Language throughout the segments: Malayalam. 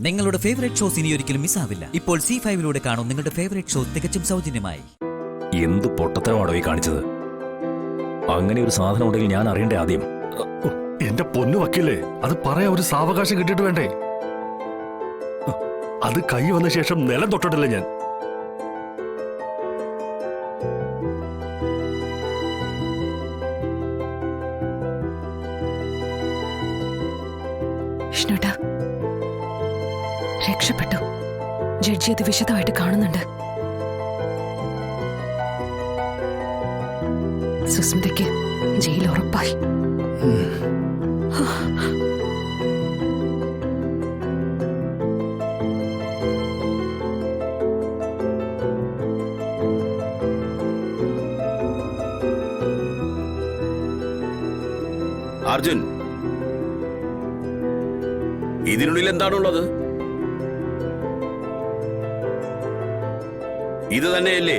നിങ്ങളുടെ ഫേവറേറ്റ് ഷോസ് ഇനി ഒരിക്കലും മിസ്സാവില്ല. ഇപ്പോൾ C5 കാണും നിങ്ങളുടെ ഫേവറേറ്റ് ഷോ തികച്ചും സൗജന്യമായി. എന്ത് പൊട്ടത്തരമാണോ ഈ കാണിച്ചത്? അങ്ങനെ ഒരു സാധനം ഉണ്ടെങ്കിൽ ഞാൻ അറിയണ്ടേ ആദ്യം. എന്റെ പൊന്നു വക്കീലേ, അത് പറയാൻ ഒരു സാവകാശം കിട്ടിയിട്ട് വേണ്ടേ? അത് കൈ വന്ന ശേഷം നിലം തൊട്ടിട്ടില്ല ഞാൻ. രക്ഷപ്പെട്ടു. ജഡ്ജി അത് വിശദമായിട്ട് കാണുന്നുണ്ട്. സുസ്മിതയ്ക്ക് ജയിൽ ഉറപ്പായി. അർജുൻ, ഇതിനുള്ളിൽ എന്താണുള്ളത്? ഇത് തന്നെയല്ലേ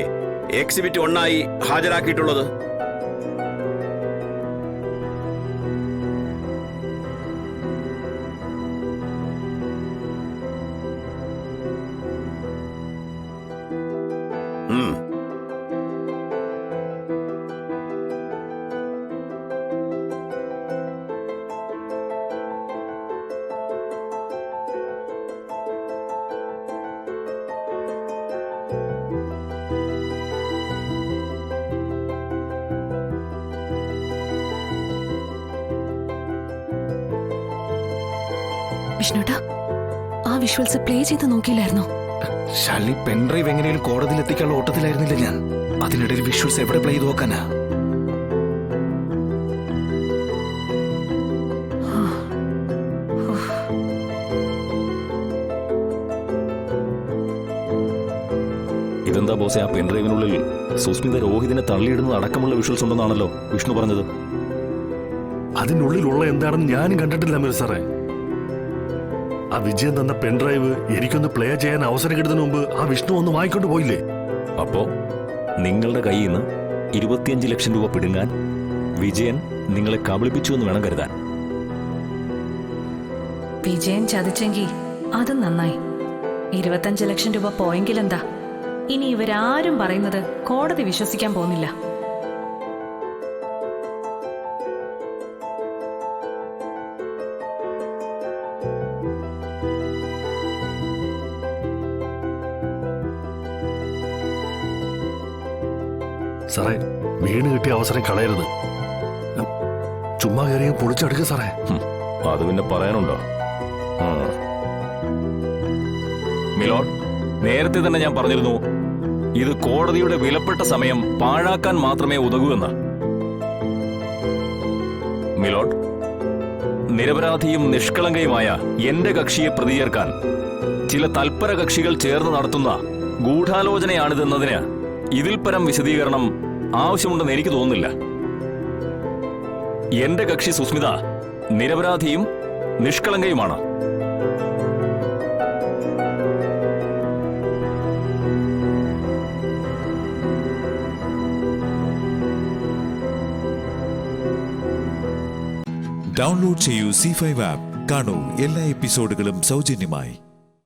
എക്സിബിറ്റ് 1 ഹാജരാക്കിയിട്ടുള്ളത്? വിഷ്ണുട്ടാ, ആ വിഷ്വൽസ് പ്ലേ ചെയ്ത് നോക്കിയില്ലായിരുന്നോ? ശാലി, പെൻഡ്രൈവ് എങ്ങനെയും കോടതിയിൽ എത്തിക്കാനുള്ള ഓട്ടത്തിലായിരുന്നില്ല ഞാൻ. അതിനിടയിൽ വിഷ്വൽസ് എവിടെ പ്ലേ ചെയ്ത് നോക്കാനാ? ഇതെന്താ ബോസെ, ആ പെൻഡ്രൈവിനുള്ളിൽ സുസ്മിത രോഹിതിനെ തള്ളിയിടുന്നത് അടക്കമുള്ള വിഷ്വൽസ് ഉണ്ടെന്നാണല്ലോ വിഷ്ണു പറഞ്ഞത്. അതിനുള്ളിലുള്ള എന്താണെന്ന് ഞാനും കണ്ടിട്ടില്ല മിർ സാറേ. ആ വിജയൻ തന്ന പെൻഡ്രൈവ് എനിക്കൊന്ന് പ്ലേ ചെയ്യാൻ അവസരം കിട്ടുന്നതിന് മുമ്പ് ആ വിഷ്ണു ഒന്ന് വാങ്ങിക്കൊണ്ട് പോയില്ലേ? അപ്പോ നിങ്ങളുടെ കയ്യിൽ നിന്ന് 25 ലക്ഷം രൂപ പിടുങ്ങാൻ വിജയൻ നിങ്ങളെ കബളിപ്പിച്ചു എന്ന് വേണം കരുതാൻ. വിജയൻ ചതിച്ചെങ്കിൽ അത് നന്നായി. 25 ലക്ഷം രൂപ പോയെങ്കിലെന്താ? ഇനി ഇവരാരും പറയുന്നത് കോടതി വിശ്വസിക്കാൻ പോകുന്നില്ല. സാറേ, വീണ് കിട്ടിയ അവസരം കളയരുത്. ചുമ്മാ കയറിയും പൊളിച്ചെടുക്കുക സാറേ. അത് പിന്നെ പറയാനുണ്ടോ? മിലോഡ്, നേരത്തെ തന്നെ ഞാൻ പറഞ്ഞിരുന്നു, ഇത് കോടതിയുടെ വിലപ്പെട്ട സമയം പാഴാക്കാൻ മാത്രമേ ഉതകൂ എന്ന്. മിലോഡ്, നിരപരാധിയും നിഷ്കളങ്കയുമായ എന്റെ കക്ഷിയെ പ്രതിചേർക്കാൻ ചില തൽപര കക്ഷികൾ ചേർന്ന് നടത്തുന്ന ഗൂഢാലോചനയാണിതെന്നതിന് ഇതിൽ പരം വിശദീകരണം ആവശ്യമുണ്ടെന്ന് എനിക്ക് തോന്നുന്നില്ല. എന്റെ കക്ഷി സുസ്മിത നിരപരാധിയും നിഷ്കളങ്കയുമാണ്. ഡൗൺലോഡ് ചെയ്യൂ C5 ആപ്പ്. കാണൂ എല്ലാ എപ്പിസോഡുകളും സൗജന്യമായി.